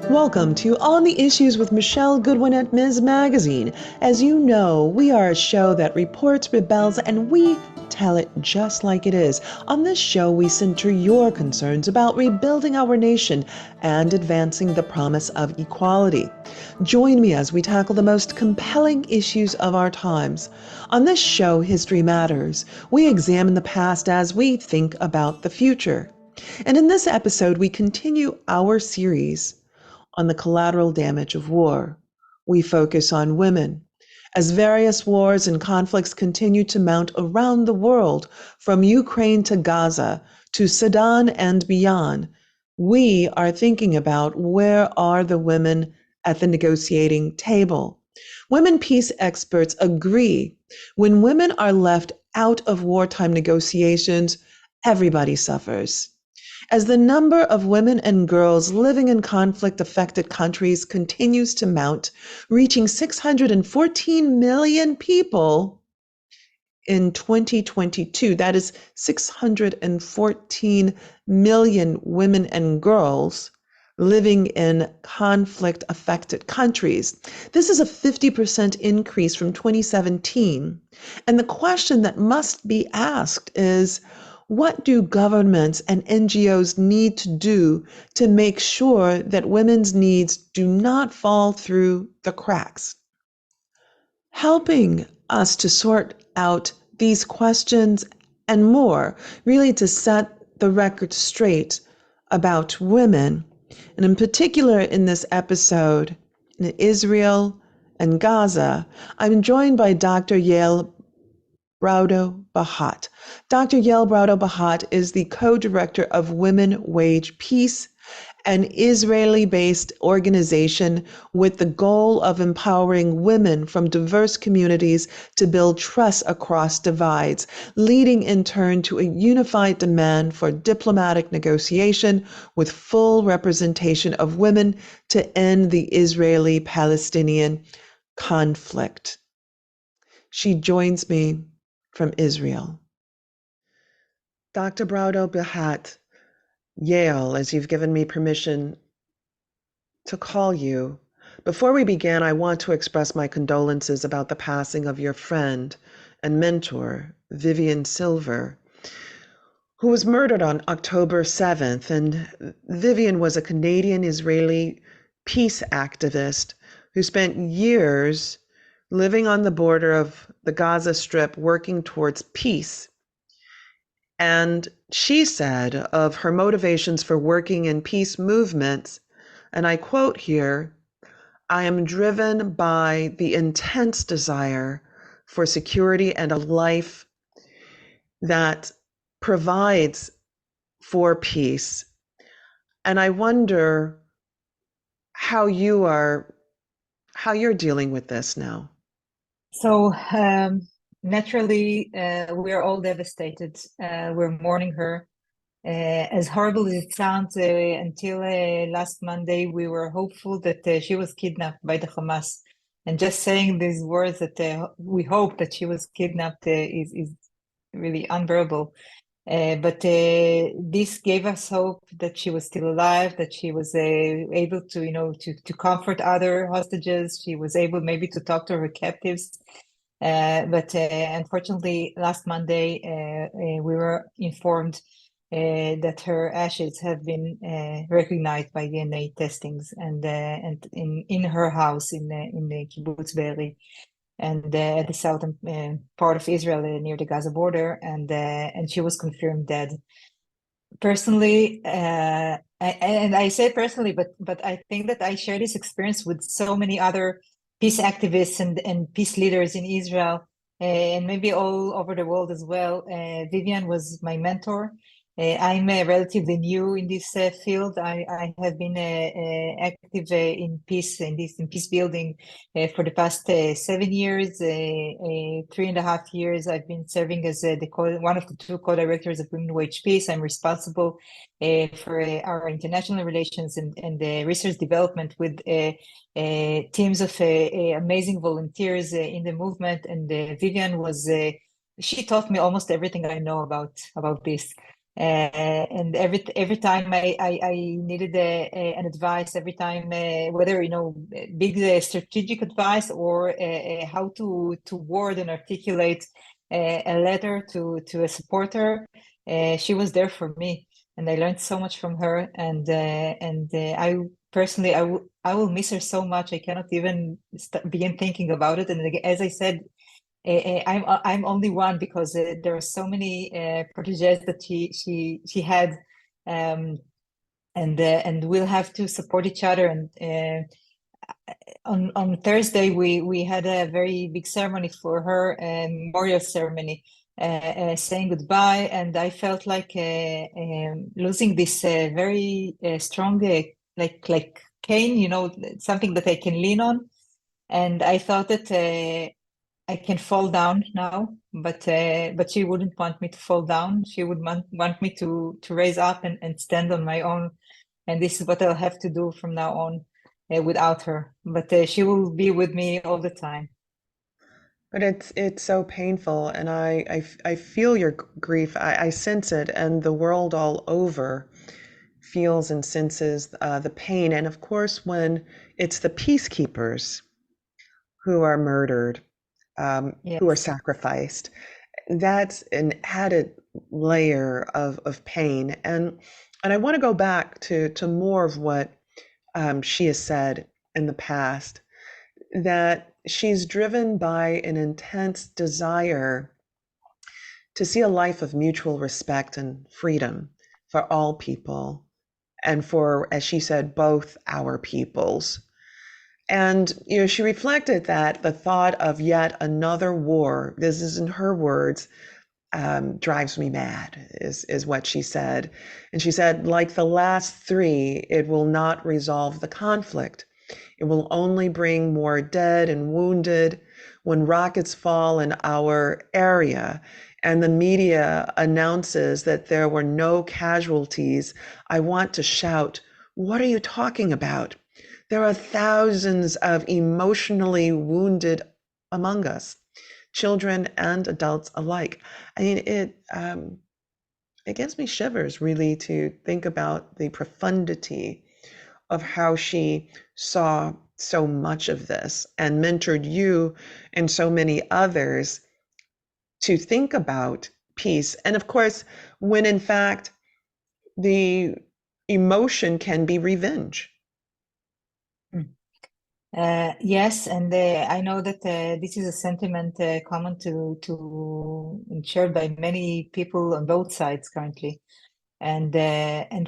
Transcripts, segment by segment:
Welcome to On the Issues with Michelle Goodwin at Ms. Magazine. As you know, we are a show that reports, rebels, and we tell it just like it is. On this show, we center your concerns about rebuilding our nation and advancing the promise of equality. Join me as we tackle the most compelling issues of our times. On this show, History Matters, we examine the past as we think about the future. And in this episode, we continue our series on the collateral damage of war. We focus on women. As various wars and conflicts continue to mount around the world, from Ukraine to Gaza to Sudan and beyond, we are thinking about where are the women at the negotiating table. Women peace experts agree when women are left out of wartime negotiations, everybody suffers. As the number of women and girls living in conflict-affected countries continues to mount, reaching 614 million people in 2022, that is 614 million women and girls living in conflict-affected countries. This is a 50% increase from 2017. And the question that must be asked is, what do governments and NGOs need to do to make sure that women's needs do not fall through the cracks? Helping us to sort out these questions and more, really to set the record straight about women, and in particular in this episode, in Israel and Gaza, I'm joined by Dr. Yael Braudo-Bahat. Dr. Yael Braudo-Bahat is the co-director of Women Wage Peace, an Israeli-based organization with the goal of empowering women from diverse communities to build trust across divides, leading in turn to a unified demand for diplomatic negotiation with full representation of women to end the Israeli-Palestinian conflict. She joins me from Israel. Dr. Braudo-Bahat, Yael, as you've given me permission to call you, before we begin, I want to express my condolences about the passing of your friend and mentor, Vivian Silver, who was murdered on October 7th. And Vivian was a Canadian-Israeli peace activist who spent years living on the border of the Gaza Strip, working towards peace. And she said of her motivations for working in peace movements, and I quote here, "I am driven by the intense desire for security and a life that provides for peace." And I wonder how you're dealing with this now. So naturally, we are all devastated. We're mourning her. As horrible as it sounds, until last Monday, we were hopeful that she was kidnapped by the Hamas. And just saying these words that we hope that she was kidnapped is really unbearable. But this gave us hope that she was still alive, that she was able to, to comfort other hostages. She was able maybe to talk to her captives. But unfortunately, last Monday, we were informed that her ashes have been recognized by DNA testings and in her house in the kibbutz Be'eri, and at the southern part of Israel near the Gaza border, and she was confirmed dead. Personally, and I say personally, but I think that I share this experience with so many other peace activists and peace leaders in Israel and maybe all over the world as well. Vivian was my mentor. I'm relatively new in this field. I have been active in peace building for the past 7 years. 3.5 years I've been serving as one of the two co-directors of Women Wage Peace. I'm responsible for our international relations and research development with teams of amazing volunteers in the movement. And Vivian was she taught me almost everything I know about this. And every time I needed an advice, every time whether big strategic advice or how to word and articulate a letter to a supporter, she was there for me, and I learned so much from her. And I personally I will miss her so much. I cannot even begin thinking about it. And as I said, I'm only one because there are so many proteges that she had, um, and we'll have to support each other. And on Thursday we had a very big ceremony for her, a memorial ceremony, saying goodbye. And I felt like losing this very strong like cane, something that I can lean on. And I thought that I can fall down now, but she wouldn't want me to fall down. She would want me to raise up and stand on my own. And this is what I'll have to do from now on without her. But she will be with me all the time. But it's so painful, and I feel your grief. I sense it, and the world all over feels and senses the pain. And of course, when it's the peacekeepers who are murdered, who are Yes. sacrificed, that's an added layer of pain. And I want to go back to more of what she has said in the past, that she's driven by an intense desire to see a life of mutual respect and freedom for all people, and for, as she said, both our peoples. And she reflected that the thought of yet another war, this is in her words, drives me mad, is what she said. And she said, like the last three, it will not resolve the conflict. It will only bring more dead and wounded. When rockets fall in our area and the media announces that there were no casualties, I want to shout, what are you talking about? There are thousands of emotionally wounded among us, children and adults alike. I mean, it gives me shivers really to think about the profundity of how she saw so much of this and mentored you and so many others to think about peace. And of course, when in fact the emotion can be revenge. Yes, and I know that this is a sentiment common to and shared by many people on both sides currently. And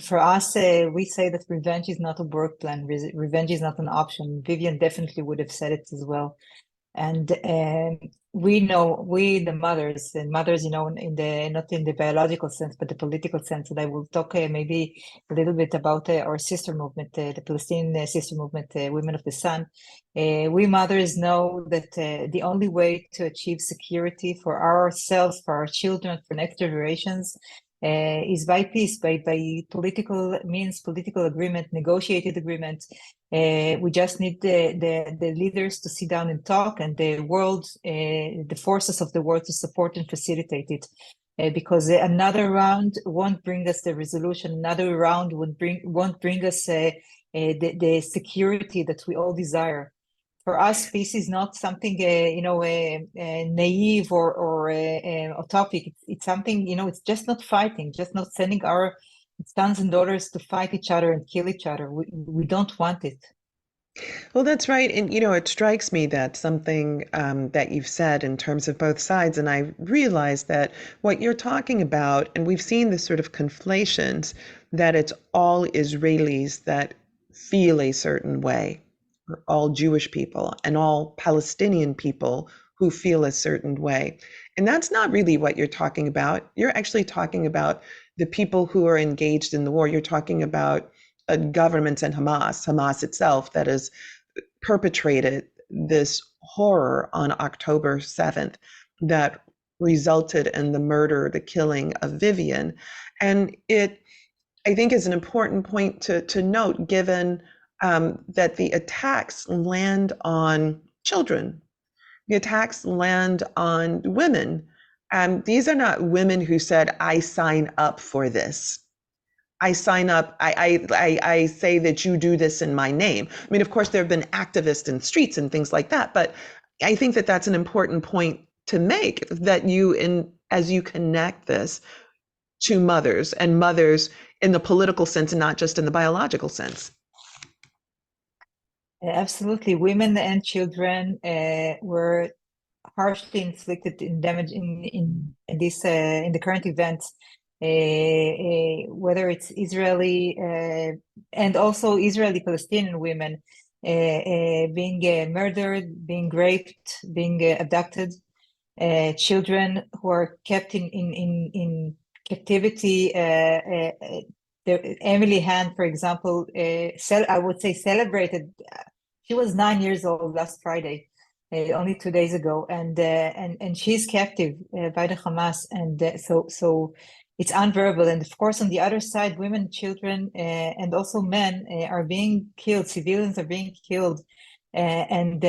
for us, we say that revenge is not a work plan. Revenge is not an option. Vivian definitely would have said it as well. And we know, we the mothers, and mothers, in the not in the biological sense, but the political sense. And I will talk maybe a little bit about our sister movement, the Palestinian sister movement, Women of the Sun. We mothers know that the only way to achieve security for ourselves, for our children, for next generations, is by peace, by political means, political agreement, negotiated agreement. We just need the leaders to sit down and talk, and the world, the forces of the world to support and facilitate it. Because another round won't bring us the resolution. Another round won't bring us the security that we all desire. For us, peace is not something naive or utopic. It's something, it's just not fighting, just not sending our sons and daughters to fight each other and kill each other. We don't want it. Well, that's right. And, it strikes me that something that you've said in terms of both sides, and I realize that what you're talking about, and we've seen this sort of conflations, that it's all Israelis that feel a certain way, or all Jewish people and all Palestinian people who feel a certain way. And that's not really what you're talking about. You're actually talking about the people who are engaged in the war. You're talking about governments and Hamas itself, that has perpetrated this horror on October 7th that resulted in the murder, the killing of Vivian. And it, I think, is an important point to note, given that the attacks land on children, the attacks land on women, These are not women who said, I sign up for this. I sign up, I say that you do this in my name. I mean, of course, there have been activists in streets and things like that, but I think that that's an important point to make, that as you connect this to mothers, and mothers in the political sense and not just in the biological sense. Absolutely. Women and children were harshly inflicted in damage in this in the current events, whether it's Israeli and also Israeli-Palestinian women being murdered, being raped, being abducted, children who are kept in captivity. Emily Hand, for example, I would say celebrated. She was 9 years old last Friday, only 2 days ago, and she's captive by the Hamas, and so it's unbearable. And of course, on the other side, women, children, and also men are being killed. Civilians are being killed, and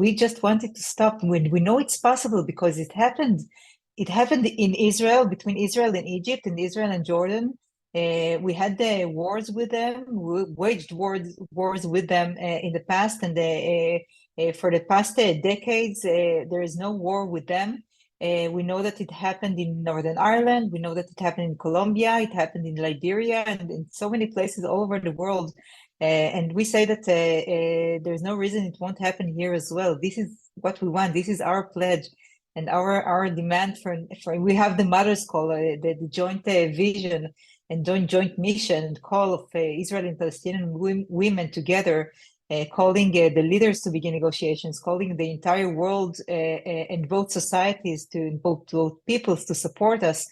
we just want it to stop. We know it's possible because it happened. It happened in Israel, between Israel and Egypt, and Israel and Jordan. We had the wars with them. We waged wars with them in the past, and for the past decades, there is no war with them. We know that it happened in Northern Ireland. We know that it happened in Colombia. It happened in Liberia, and in so many places all over the world. And we say that there's no reason it won't happen here as well. This is what we want. This is our pledge and our demand for we have the Mother's Call, the joint vision and joint mission and call of Israeli and Palestinian women together, calling the leaders to begin negotiations, calling the entire world and both societies to both peoples to support us.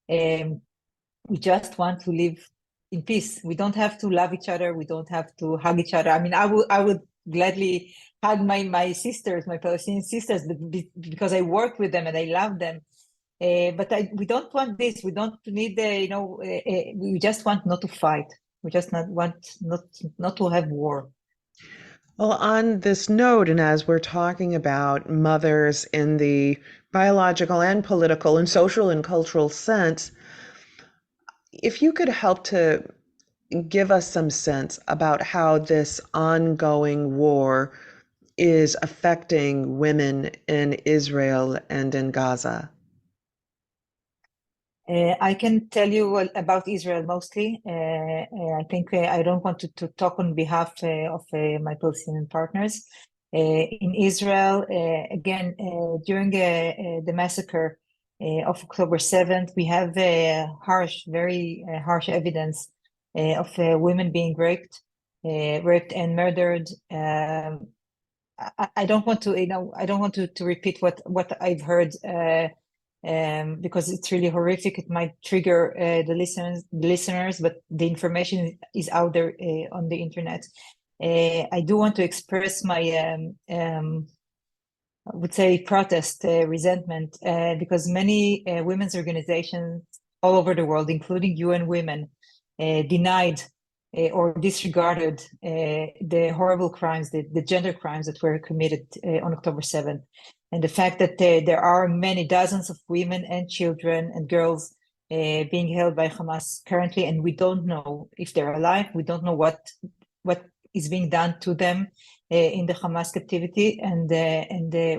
We just want to live in peace. We don't have to love each other. We don't have to hug each other. I mean, I would gladly hug my sisters, my Palestinian sisters, because I work with them and I love them. But we don't want this. We don't need, we just want not to fight. We just want not to have war. Well, on this note, and as we're talking about mothers in the biological and political and social and cultural sense, if you could help to give us some sense about how this ongoing war is affecting women in Israel and in Gaza. I can tell you about Israel mostly. I think I don't want to talk on behalf of my Palestinian partners. In Israel, again, during the massacre of October 7th, we have very harsh evidence of women being raped and murdered. I don't want to, I don't want to repeat what I've heard because it's really horrific. It might trigger the listeners, but the information is out there on the internet. I do want to express my, I would say, protest, resentment, because many women's organizations all over the world, including UN Women, denied or disregarded the horrible crimes, the gender crimes that were committed on October 7th. And the fact that there are many dozens of women and children and girls being held by Hamas currently, and we don't know if they're alive. We don't know what is being done to them in the Hamas captivity, and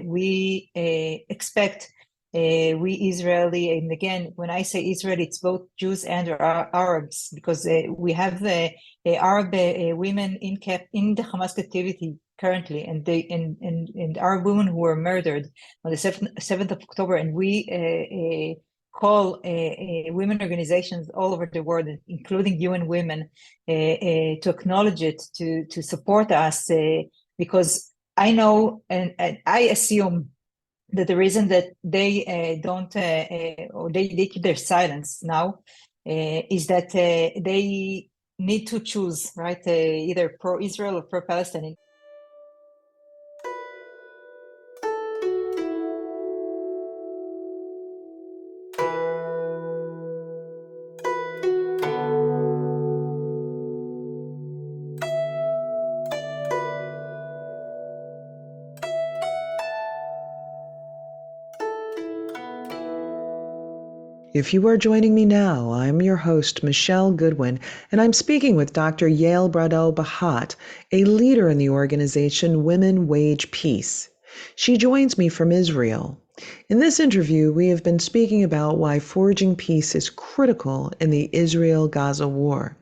we expect we Israeli, and again, when I say Israeli, it's both Jews and Arabs, because we have Arab women in the Hamas captivity currently, and Arab women who were murdered on the 7th of October, and we call women organizations all over the world, including UN Women, to acknowledge it, to support us, because I know and I assume that the reason that they don't or they keep their silence now is that they need to choose, right? Either pro-Israel or pro-Palestine. If you are joining me now, I'm your host, Michelle Goodwin, and I'm speaking with Dr. Yael Braudo-Bahat, a leader in the organization Women Wage Peace. She joins me from Israel. In this interview, we have been speaking about why forging peace is critical in the Israel-Gaza war.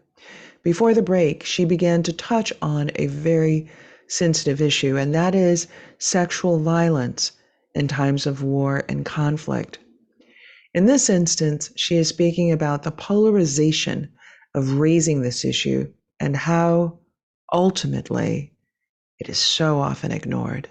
Before the break, she began to touch on a very sensitive issue, and that is sexual violence in times of war and conflict. In this instance, she is speaking about the polarization of raising this issue and how ultimately it is so often ignored.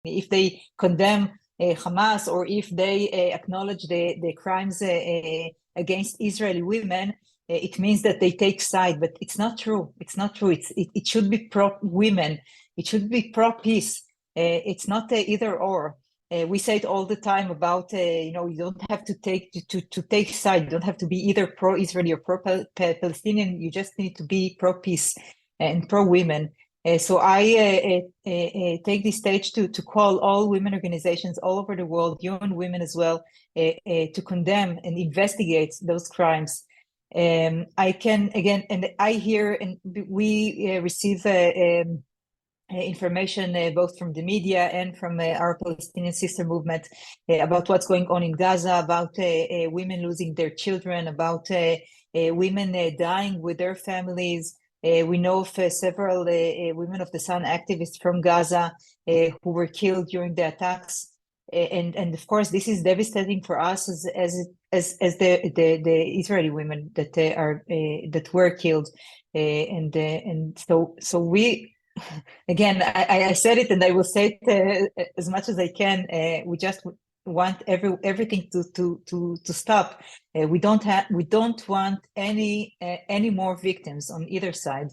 If they condemn Hamas or if they acknowledge the crimes against Israeli women, it means that they take side, but it's not true. It's not true. It should be pro women. It should be pro peace. It's not either or. We say it all the time about you don't have to take side. You don't have to be either pro-Israeli or pro-Palestinian. You just need to be pro-peace and pro-women. So I take this stage to call all women organizations all over the world, UN Women as well, to condemn and investigate those crimes. I can again, and I hear, and we receive information both from the media and from our Palestinian sister movement about what's going on in Gaza, about women losing their children, about women dying with their families. We know of several Women of the Sun activists from Gaza who were killed during the attacks. And of course, this is devastating for us as the Israeli women that were killed. And so we, again, I said it and I will say it as much as I can. We just want everything to stop. We don't want any more victims on either side.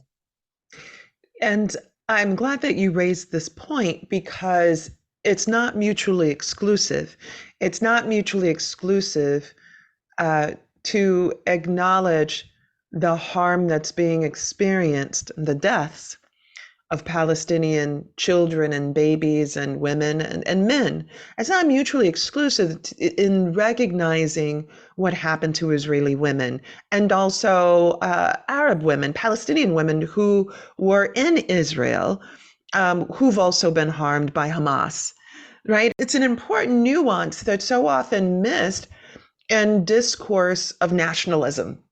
And I'm glad that you raised this point because it's not mutually exclusive. It's not mutually exclusive to acknowledge the harm that's being experienced, the deaths of Palestinian children and babies and women and men. It's not mutually exclusive in recognizing what happened to Israeli women and also Arab women, Palestinian women who were in Israel, who've also been harmed by Hamas, right? It's an important nuance that's so often missed in discourse of nationalism,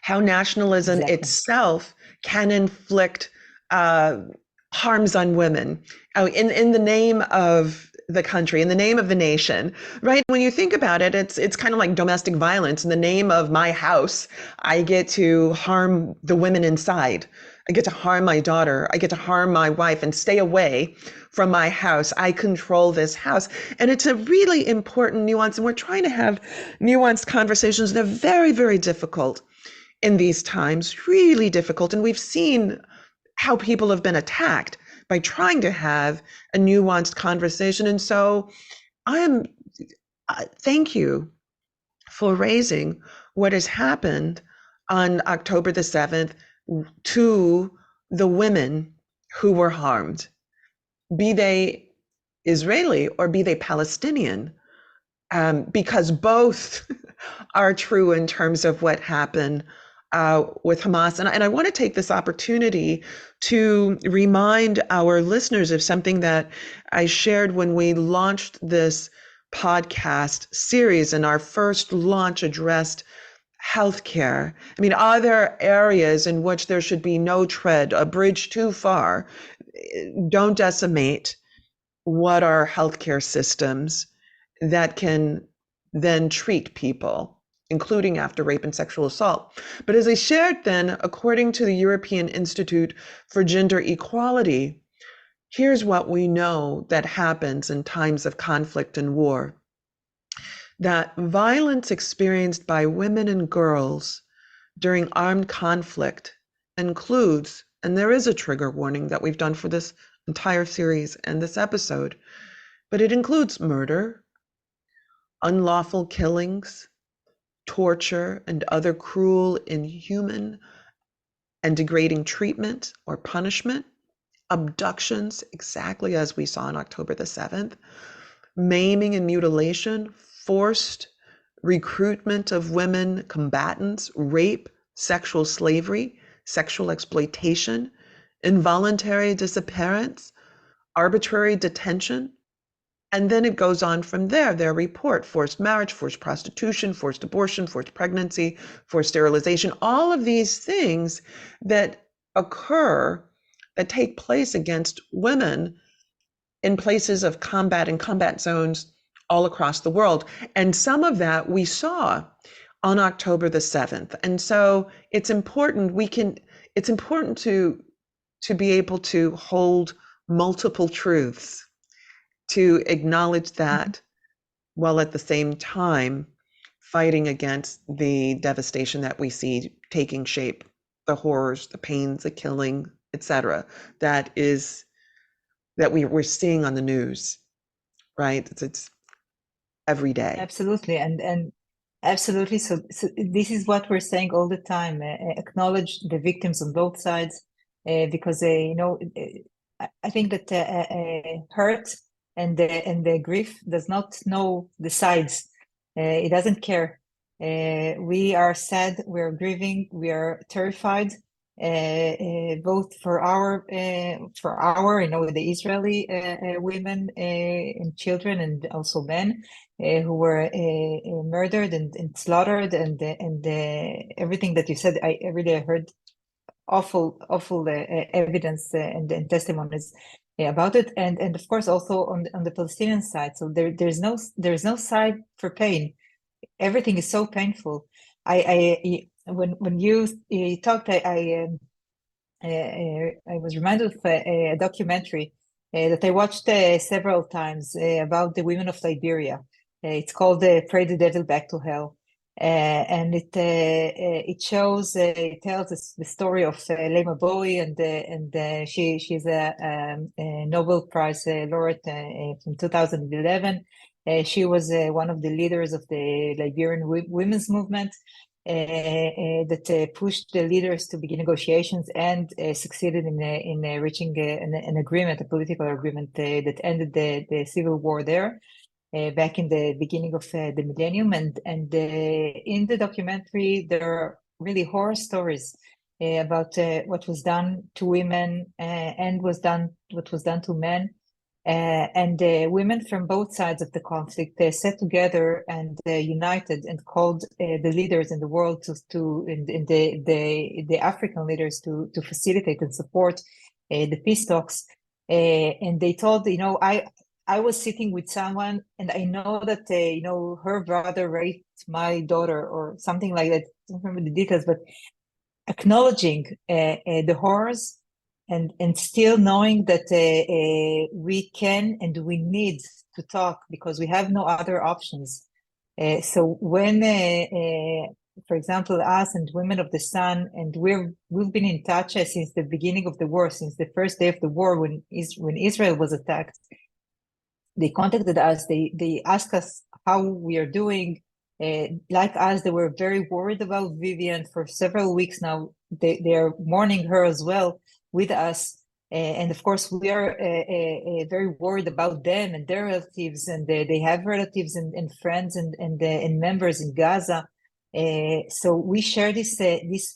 how nationalism itself can inflict harms on women in the name of the country, in the name of the nation, right? When you think about it, it's kind of like domestic violence. In the name of my house, I get to harm the women inside. I get to harm my daughter. I get to harm my wife and stay away from my house. I control this house. And it's a really important nuance. And we're trying to have nuanced conversations that are very, very difficult in these times, really difficult. And we've seen how people have been attacked by trying to have a nuanced conversation. And so thank you for raising what has happened on October the 7th to the women who were harmed, be they Israeli or be they Palestinian, because both are true in terms of what happened with Hamas. And I want to take this opportunity to remind our listeners of something that I shared when we launched this podcast series, and our first launch addressed healthcare. I mean, are there areas in which there should be no tread, a bridge too far? Don't decimate what are healthcare systems that can then treat people, including after rape and sexual assault. But as I shared then, according to the European Institute for Gender Equality, here's what we know that happens in times of conflict and war. That violence experienced by women and girls during armed conflict includes, and there is a trigger warning that we've done for this entire series and this episode, but it includes murder, unlawful killings, torture, and other cruel, inhuman, and degrading treatment or punishment, abductions, exactly as we saw on October the 7th, maiming and mutilation, forced recruitment of women combatants, rape, sexual slavery, sexual exploitation, involuntary disappearance, arbitrary detention. And then it goes on from there. Their report: forced marriage, forced prostitution, forced abortion, forced pregnancy, forced sterilization, all of these things that occur, that take place against women in places of combat and combat zones all across the world. And some of that we saw on October the 7th. And so it's important to be able to hold multiple truths, to acknowledge that, while at the same time fighting against the devastation that we see taking shape, the horrors, the pains, the killing, etc., that we're seeing on the news, right? It's every day. Absolutely, and absolutely. So this is what we're saying all the time. Acknowledge the victims on both sides, because I think that hurt and the grief does not know the sides. It doesn't care. We are sad. We are grieving. We are terrified. Both for our the Israeli women and children, and also men who were murdered and slaughtered, and everything that you said. Every day I heard awful evidence and testimonies about it, and of course also on the Palestinian side. So there's no side for pain. Everything is so painful. When you talked, I was reminded of a documentary that I watched several times about the women of Liberia. It's called "Pray the Devil Back to Hell," and it shows it tells the story of Lema Bowie, and she's a Nobel Prize laureate from 2011. She was one of the leaders of the Liberian women's movement. That pushed the leaders to begin negotiations and succeeded in reaching an agreement, a political agreement that ended the civil war there back in the beginning of the millennium. And in the documentary, there are really horror stories about what was done to women and what was done to men. And women from both sides of the conflict sat together and united and called the leaders in the world in the African leaders to facilitate and support the peace talks. And they told, I was sitting with someone and I know that her brother raped my daughter or something like that. I don't remember the details, but acknowledging the horrors. And still knowing that we can and we need to talk because we have no other options. So when, for example, us and Women of the Sun, and we've been in touch since the beginning of the war, since the first day of the war when Israel was attacked. They contacted us. They asked us how we are doing. Like us, they were very worried about Vivian for several weeks now. They are mourning her as well with us. And of course, we are very worried about them and their relatives, and they have relatives and friends and members in Gaza. So we share this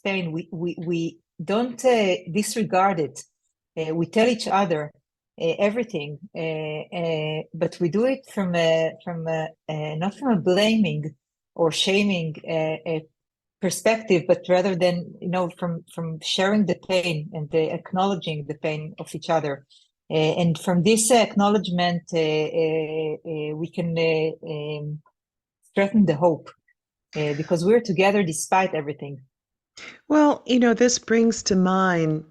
pain. We don't disregard it. We tell each other everything, but we do it from not from a blaming or shaming perspective, but rather than from sharing the pain and acknowledging the pain of each other. And from this acknowledgement, we can strengthen the hope because we're together despite everything. Well, this brings to mind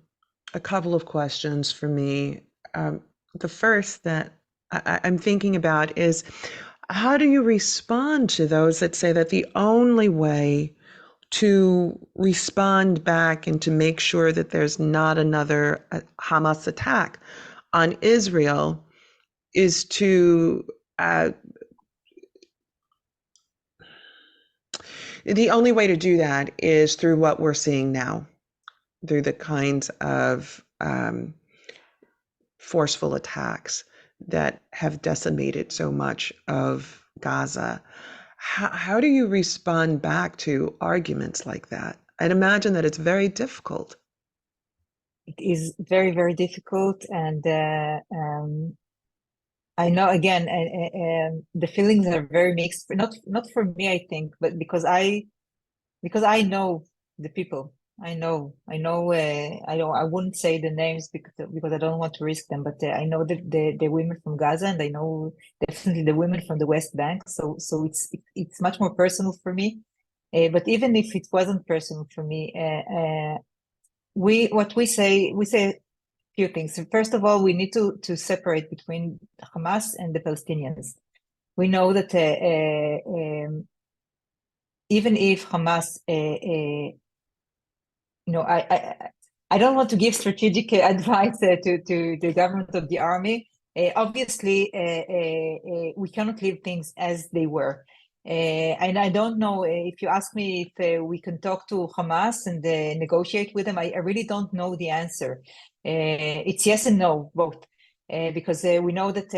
a couple of questions for me. The first that I'm thinking about is, how do you respond to those that say that the only way to respond back and to make sure that there's not another Hamas attack on Israel is to the only way to do that is through what we're seeing now, through the kinds of forceful attacks that have decimated so much of Gaza. How do you respond back to arguments like that? I'd imagine that it's very difficult. It is very, very difficult, and I know again, the feelings are very mixed. Not for me, I think, but because I know the people. I wouldn't say the names because I don't want to risk them, but I know the women from Gaza, and I know definitely the women from the West Bank. So it's much more personal for me. But even if it wasn't personal for me, we say a few things. First of all, we need to separate between Hamas and the Palestinians. We know that even if Hamas I don't want to give strategic advice to the government of the army. Obviously, we cannot leave things as they were. And I don't know if you ask me if we can talk to Hamas and negotiate with them. I really don't know the answer. It's yes and no, both. Because we know that,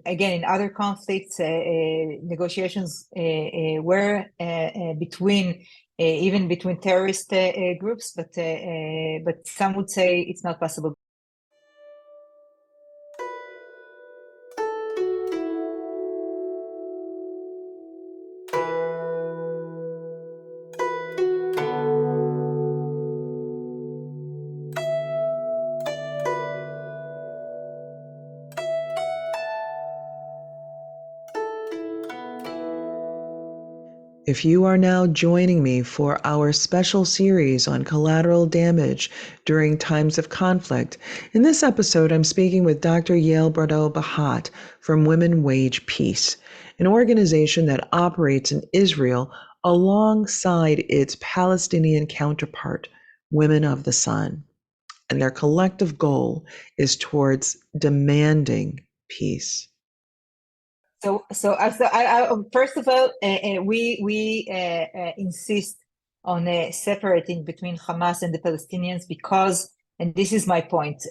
again, in other conflicts, negotiations were between even between terrorist groups, but some would say it's not possible. If you are now joining me for our special series on collateral damage during times of conflict, in this episode I'm speaking with Dr. Yael Braudo-Bahat from Women Wage Peace, an organization that operates in Israel alongside its Palestinian counterpart, Women of the Sun. And their collective goal is towards demanding peace. So I first of all, we insist on separating between Hamas and the Palestinians because, and this is my point,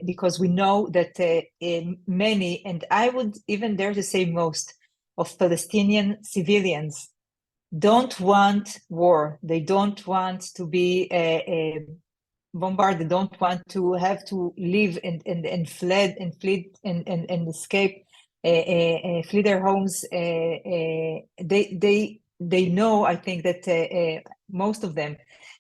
because we know that many, and I would even dare to say most, of Palestinian civilians don't want war. They don't want to be bombarded. They don't want to have to live and flee and escape, flee their homes. They know. I think that most of them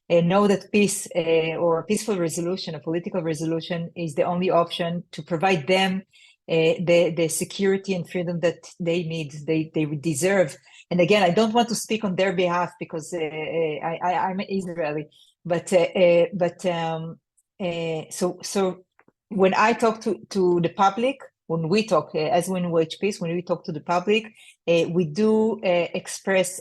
know that peace or a peaceful resolution, a political resolution, is the only option to provide them the security and freedom that they need, they deserve. And again, I don't want to speak on their behalf because I'm Israeli, but so when I talk to the public, when we talk as Women Wage Peace, when we talk to the public, we do express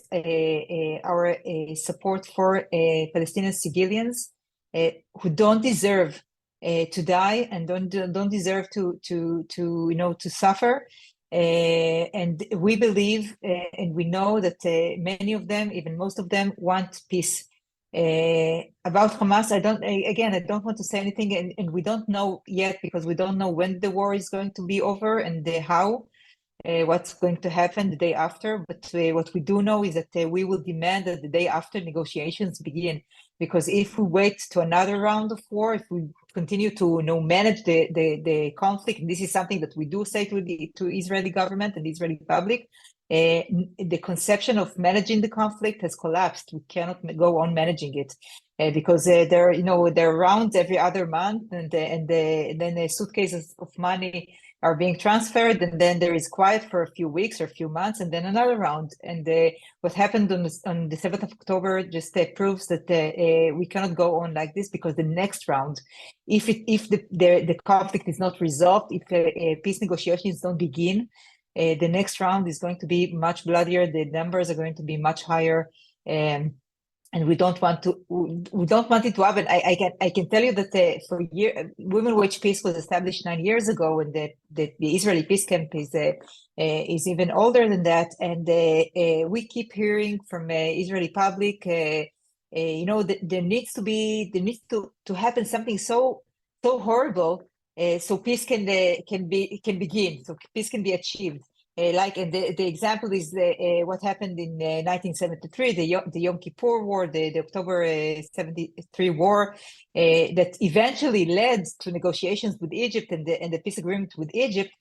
our support for Palestinian civilians who don't deserve to die and don't deserve to suffer. And we believe and we know that many of them, even most of them, want peace. About Hamas, I don't want to say anything, and we don't know yet because we don't know when the war is going to be over and how. What's going to happen the day after. But what we do know is that we will demand that the day after negotiations begin. Because if we wait to another round of war, if we continue to manage the conflict, and this is something that we do say to Israeli government and the Israeli public, the conception of managing the conflict has collapsed. We cannot go on managing it because there are rounds every other month, and then the suitcases of money are being transferred, and then there is quiet for a few weeks or a few months, and then another round. And what happened on the 7th of October just proves that we cannot go on like this, because the next round, if the conflict is not resolved, if peace negotiations don't begin, the next round is going to be much bloodier. The numbers are going to be much higher. And we don't want it to happen. I can tell you that for Women Wage Peace was established 9 years ago, and the Israeli Peace Camp is even older than that. And we keep hearing from Israeli public, that there needs to happen something so horrible, so peace can begin, so peace can be achieved. and the example is what happened in 1973, the Yom Kippur War, the October 73 war, that eventually led to negotiations with Egypt and the peace agreement with Egypt.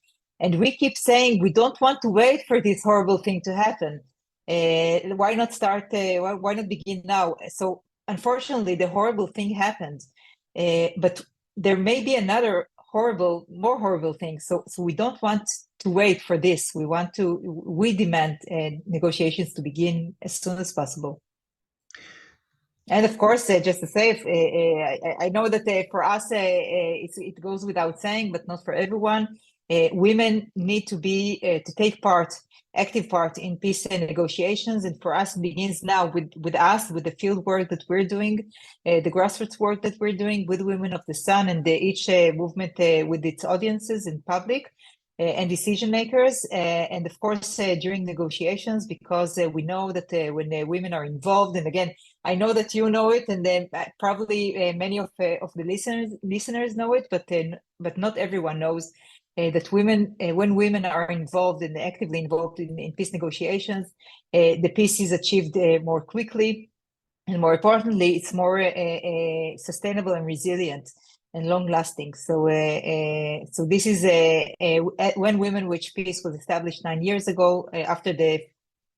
And we keep saying we don't want to wait for this horrible thing to happen. Why not start? Why not begin now? So unfortunately, the horrible thing happened, but there may be another more horrible thing. So we don't want to wait for this. We demand negotiations to begin as soon as possible. And of course, just to say, I know that for us, it goes without saying, but not for everyone. Women need to take active part in peace and negotiations. And for us, it begins now with us, with the field work that we're doing, the grassroots work that we're doing with Women of the Sun and each movement with its audiences in public. And decision makers, and of course during negotiations, because we know that when women are involved, and again, I know that you know it, and then probably many of the listeners know it, but not everyone knows that when women are actively involved in peace negotiations, the peace is achieved more quickly, and more importantly, it's more sustainable and resilient and long-lasting. So this is when Women Wage Peace was established 9 years ago, after the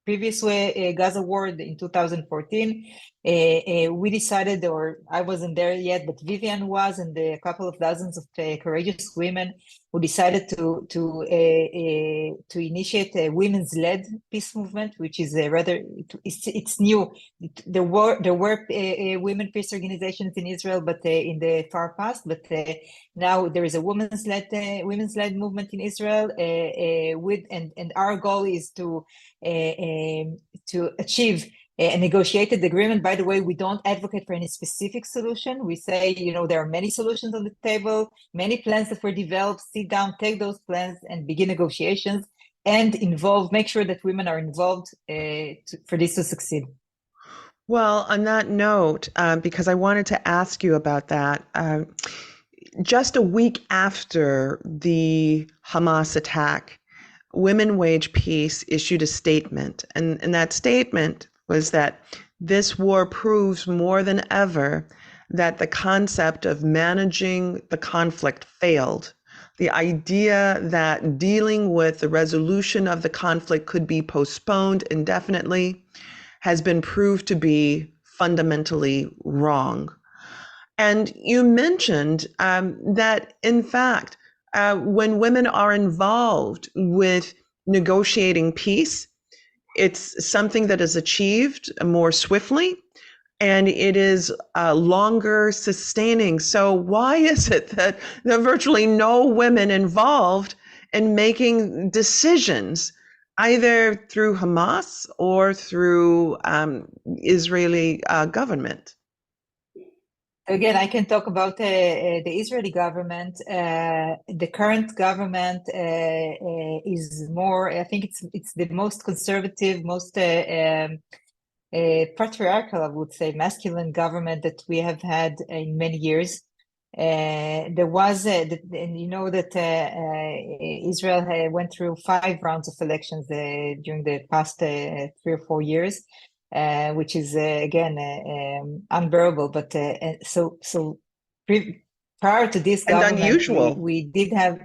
previous Gaza war in 2014. We decided, or I wasn't there yet, but Vivian was, and a couple of dozens of courageous women who decided to initiate a women's-led peace movement, which is it's new. There were women peace organizations in Israel, but in the far past. But now there is a women's-led movement in Israel. And our goal is to achieve a negotiated agreement. By the way, we don't advocate for any specific solution. We say, there are many solutions on the table, many plans that were developed. Sit down, take those plans, and begin negotiations, and make sure that women are involved for this to succeed. Well, on that note, because I wanted to ask you about that, just a week after the Hamas attack, Women Wage Peace issued a statement, and that statement was that this war proves more than ever that the concept of managing the conflict failed. The idea that dealing with the resolution of the conflict could be postponed indefinitely has been proved to be fundamentally wrong. And you mentioned that, in fact, when women are involved with negotiating peace, it's something that is achieved more swiftly, and it is longer sustaining. So why is it that there are virtually no women involved in making decisions, either through Hamas or through Israeli government? Again, I can talk about the Israeli government. The current government is more, I think it's the most conservative, most patriarchal, I would say, masculine government that we have had in many years. There was, and you know that Israel went through 5 rounds of elections during the past 3 or 4 years. Which is again unbearable. But prior to this and government, unusual. we did have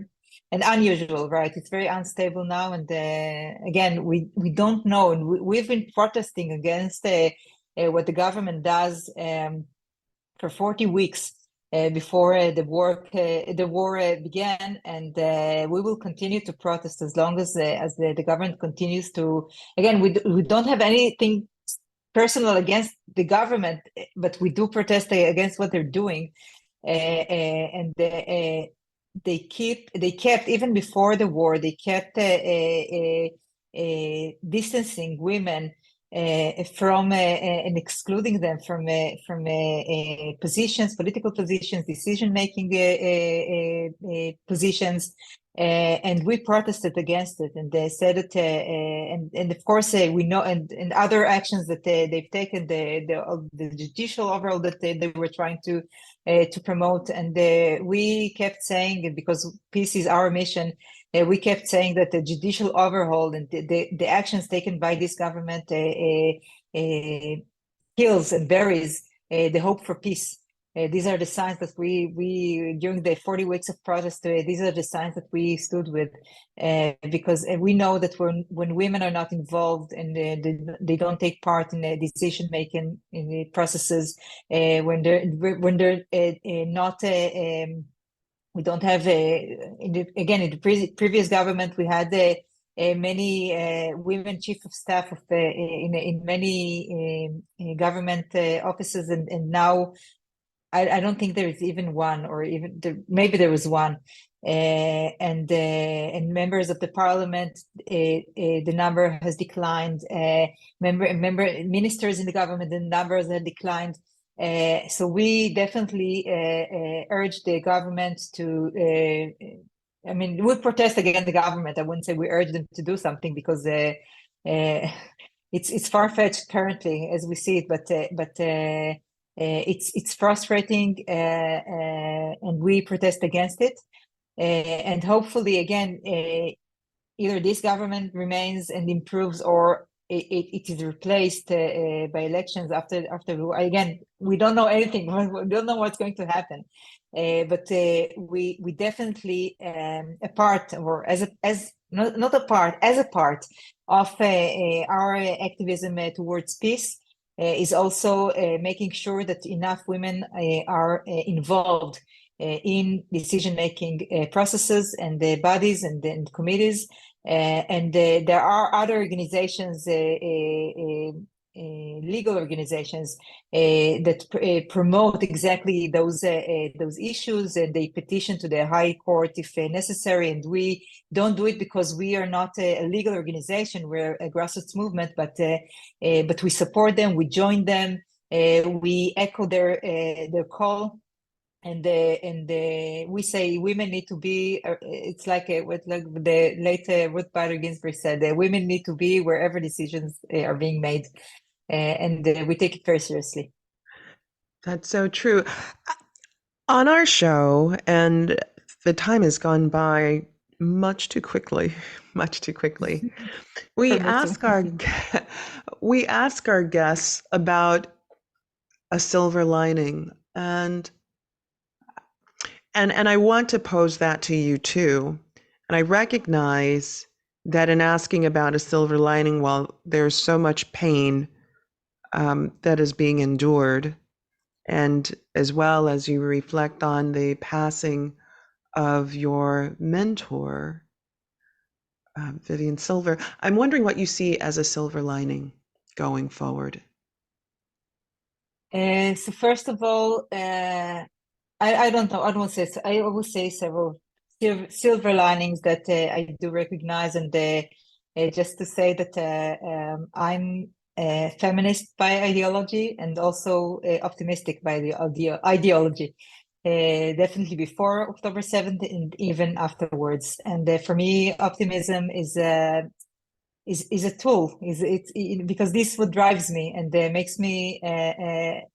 an unusual, right? It's very unstable now, and again, we don't know, and we've been protesting against what the government does for 40 weeks. Before the war began, and we will continue to protest as long as the government continues to. Again, we don't have anything personal against the government, but we do protest against what they're doing, and they kept even before the war. They kept distancing women from and excluding them from positions, political positions, decision-making positions, and we protested against it. And they said that, and of course we know, and other actions that they've taken, the judicial overall that they were trying to promote, and we kept saying, because peace is our mission, we kept saying that the judicial overhaul and the actions taken by this government kills and buries the hope for peace. These are the signs that we during the 40 weeks of protest, these are the signs that we stood with, because we know that when women are not involved and they don't take part in the decision making in the processes, when they're not. We don't have in the previous government we had many women chief of staff of in many government offices, and now I don't think there is even one, or even maybe there was one, and members of the parliament, the number has declined. Ministers in the government, the numbers have declined. So we definitely urge the government to. I mean, we protest against the government. I wouldn't say we urge them to do something, because it's far-fetched currently as we see it, but it's frustrating, and we protest against it. And hopefully, again, either this government remains and improves, or it is replaced by elections after. Again, we don't know anything. We don't know what's going to happen. But we definitely a part, or as not a part, as a part of our activism towards peace, is also making sure that enough women are involved in decision-making processes and the bodies and committees. And there are other organizations, legal organizations, that promote exactly those issues, and they petition to the High Court if necessary. And we don't do it because we are not a legal organization; we're a grassroots movement. But we support them, we join them, we echo their call. And we say women need to be. It's like what like the late Ruth Bader Ginsburg said: women need to be wherever decisions are being made, and we take it very seriously. That's so true. On our show, and the time has gone by much too quickly, much too quickly. We ask our we ask our guests about a silver lining, and I want to pose that to you too. And I recognize that in asking about a silver lining, while there's so much pain that is being endured, and as well as you reflect on the passing of your mentor, Vivian Silver, I'm wondering what you see as a silver lining going forward. So first of all, I don't know. I don't say. I will say several silver linings that I do recognize, and just to say that I'm a feminist by ideology, and also optimistic by the ideology. Definitely before October 7th, and even afterwards. And for me, optimism is a tool. Because this what drives me and makes me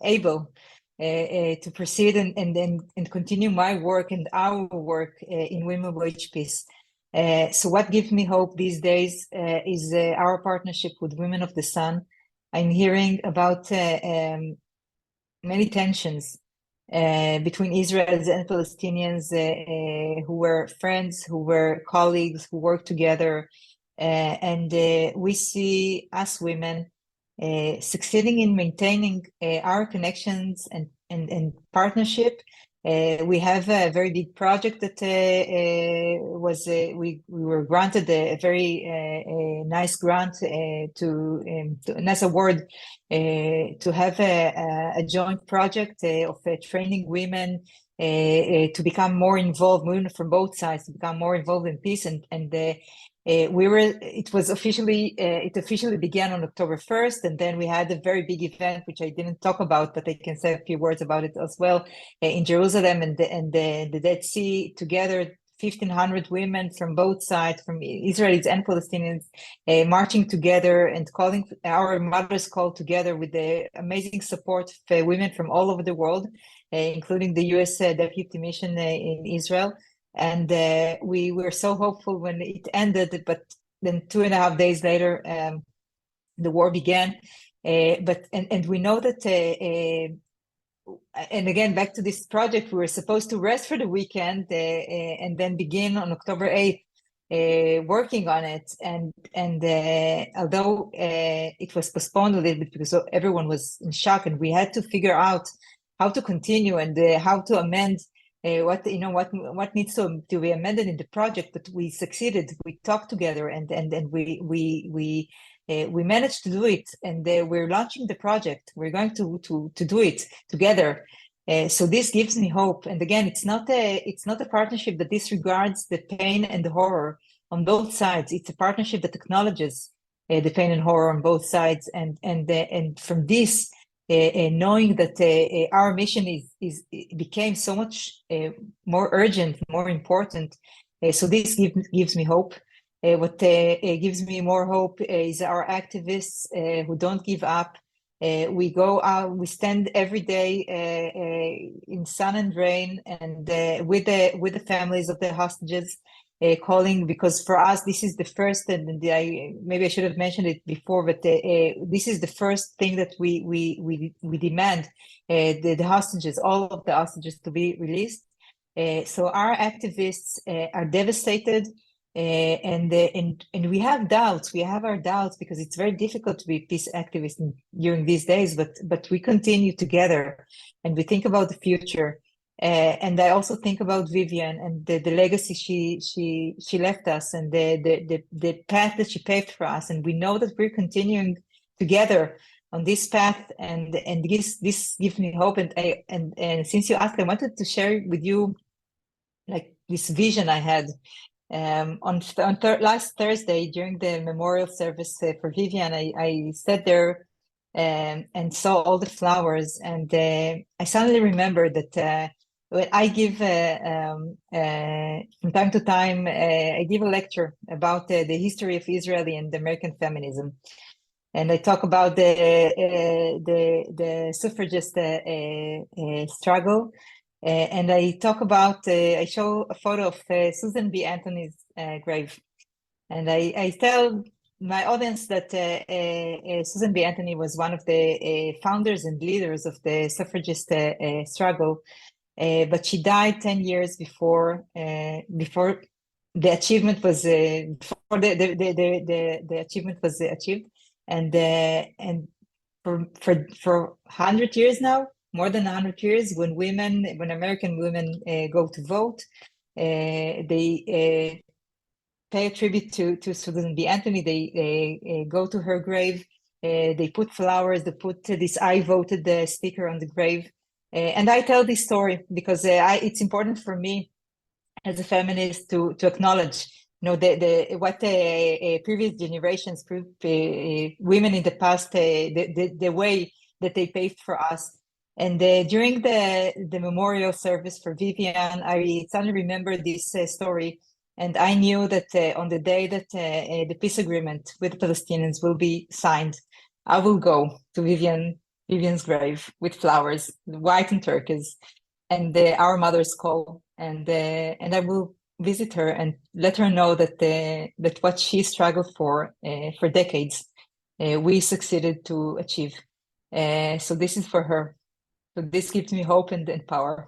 able to proceed and continue my work and our work in women wage peace. So what gives me hope these days is our partnership with Women of the Sun. I'm hearing about many tensions between Israelis and Palestinians who were friends, who were colleagues, who worked together. And we see us women succeeding in maintaining our connections and partnership. We have a very big project that we were granted a very nice grant to a nice award to have a joint project of training women to become more involved, women from both sides to become more involved in peace. And it officially began on October 1st, and then we had a very big event which I didn't talk about, but I can say a few words about it as well, in Jerusalem and the Dead Sea together. 1,500 women from both sides, from Israelis and Palestinians, marching together and calling our mothers call together with the amazing support of women from all over the world, including the U.S. Deputy Mission in Israel. And we were so hopeful when it ended, but then 2.5 days later, the war began. And we know that and again, back to this project, we were supposed to rest for the weekend and then begin on October 8th working on it. And although it was postponed a little bit because everyone was in shock, and we had to figure out how to continue and how to amend what needs to be amended in the project. But we succeeded. We talked together, and we managed to do it, and we're launching the project. We're going to do it together. So this gives me hope. And again, it's not a partnership that disregards the pain and the horror on both sides. It's a partnership that acknowledges the pain and horror on both sides. And from this, knowing that our mission became so much more urgent, more important. So this gives me hope. What gives me more hope is our activists who don't give up. We go out, we stand every day in sun and rain, and with the families of the hostages, calling, because for us this is the first, and maybe I should have mentioned it before, but this is the first thing that we demand, the hostages, all of the hostages, to be released. So our activists are devastated. And we have doubts. We have our doubts because it's very difficult to be peace activists during these days. But we continue together, and we think about the future. And I also think about Vivian and the legacy she left us, and the path that she paved for us. And we know that we're continuing together on this path, and this gives me hope. And since you asked, I wanted to share with you like this vision I had. Last Thursday, during the memorial service for Vivian, I sat there and saw all the flowers, and I suddenly remembered that when I give from time to time, I give a lecture about the history of Israeli and American feminism, and I talk about the suffragist struggle. And I talk about, I show a photo of Susan B. Anthony's grave. And I tell my audience that Susan B. Anthony was one of the founders and leaders of the suffragist struggle, but she died 10 years before the achievement was before the achievement was achieved, and for 100 years now, more than 100 years, when American women go to vote, they pay a tribute to Susan B. Anthony. They go to her grave. They put flowers. They put this "I voted" sticker on the grave. And I tell this story because it's important for me as a feminist to acknowledge, what previous generations, women in the past, the way that they paved for us. And during the memorial service for Vivian, I suddenly remembered this story, and I knew that on the day that the peace agreement with the Palestinians will be signed, I will go to Vivian's grave with flowers, white and turquoise, and our mother's call, and I will visit her and let her know that what she struggled for decades, we succeeded to achieve. So this is for her. So this gives me hope and power.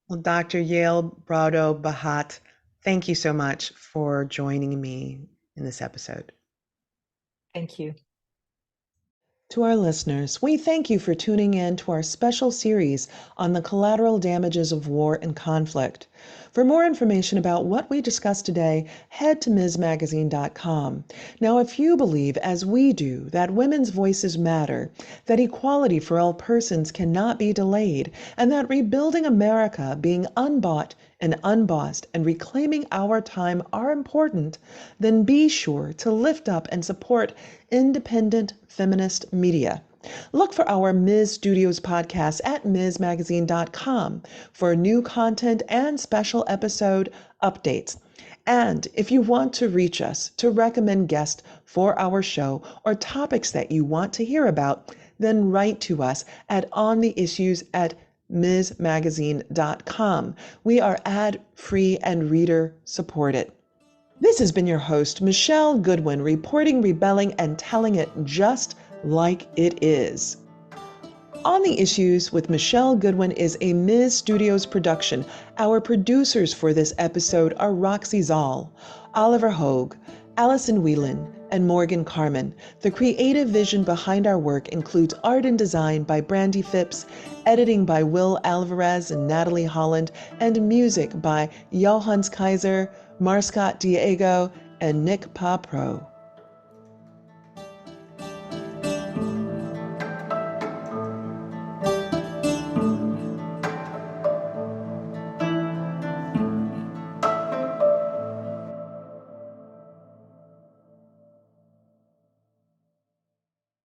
Well, Dr. Yael Braudo-Bahat, thank you so much for joining me in this episode. Thank you. To our listeners, we thank you for tuning in to our special series on the collateral damages of war and conflict. For more information about what we discussed today, head to MsMagazine.com. Now, if you believe, as we do, that women's voices matter, that equality for all persons cannot be delayed, and that rebuilding America, being unbought and unbossed, and reclaiming our time are important, then be sure to lift up and support independent feminist media. Look for our Ms. Studios podcast at MsMagazine.com for new content and special episode updates. And if you want to reach us to recommend guests for our show or topics that you want to hear about, then write to us at ontheissues at msmagazine.com. We are ad-free and reader-supported. This has been your host, Michelle Goodwin, reporting, rebelling, and telling it just like it is. On the Issues with Michelle Goodwin is a Ms. Studios production. Our producers for this episode are Roxy Zoll, Oliver Hogue, Allison Whelan, and Morgan Carmen. The creative vision behind our work includes art and design by Brandy Phipps, editing by Will Alvarez and Natalie Holland, and music by Johannes Kaiser, Marscott Diego, and Nick Papro.